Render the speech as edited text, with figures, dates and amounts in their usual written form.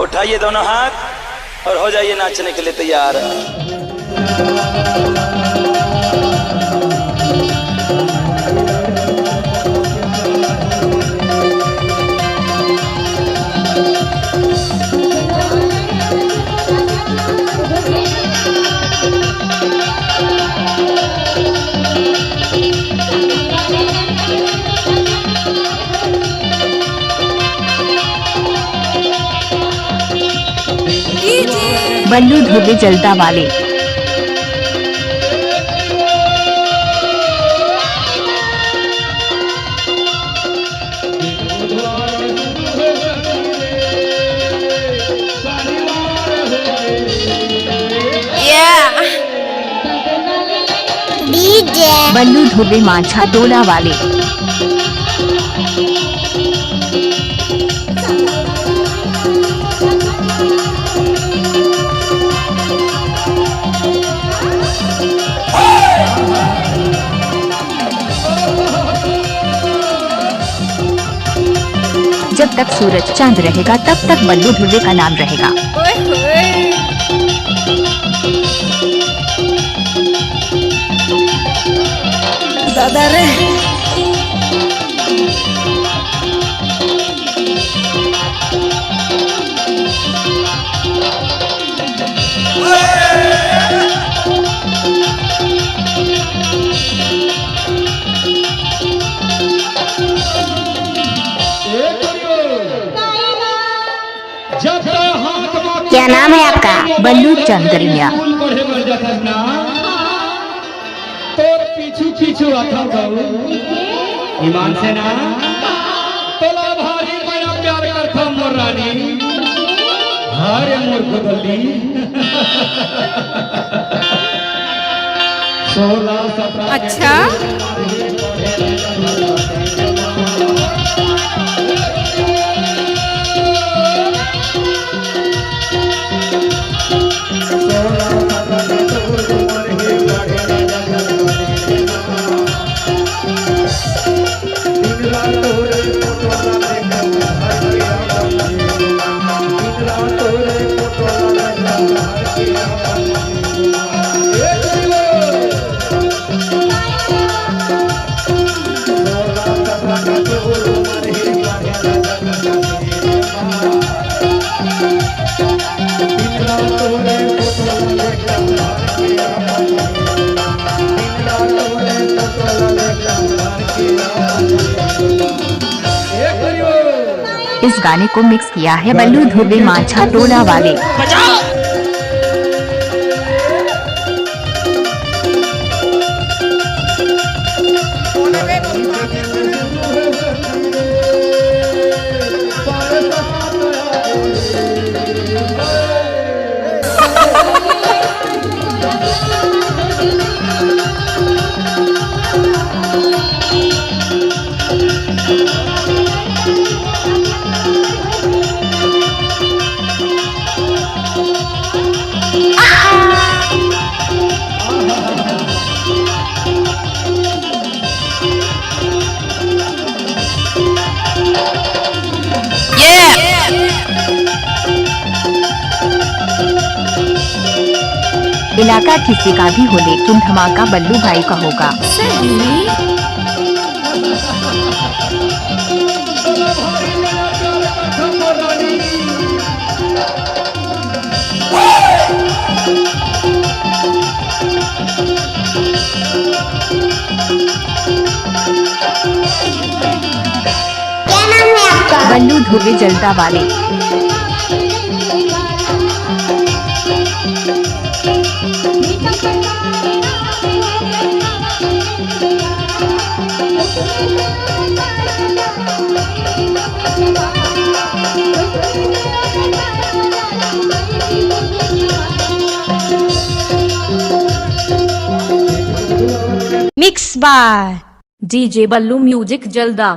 उठाइए दोनों हाथ और हो जाइए नाचने के लिए तैयार। बल्लू धुर्वे जलदा वाले। बल्लू धुर्वे मांझा टोला वाले। जब तक सूरज चांद रहेगा तब तक बल्लू धुर्वे का नाम रहेगा। दादा रे क्या नाम है आपका? बल्लू चंद्रिया। तोर पीछू पीछू आता गौ ईमान से ना तोला भारी बड़ा प्यार करता मोर रानी। हारे मोर बदली 16-17। अच्छा इस गाने को मिक्स किया है बल्लू धुर्वे मांझा टोला वाले। इलाका किसी का भी हो लेकिन धमाका बल्लू भाई का होगा। क्या नाम है आपका? बल्लू धुर्वे जलदा वाले। Mix by DJ Ballu music जलदा।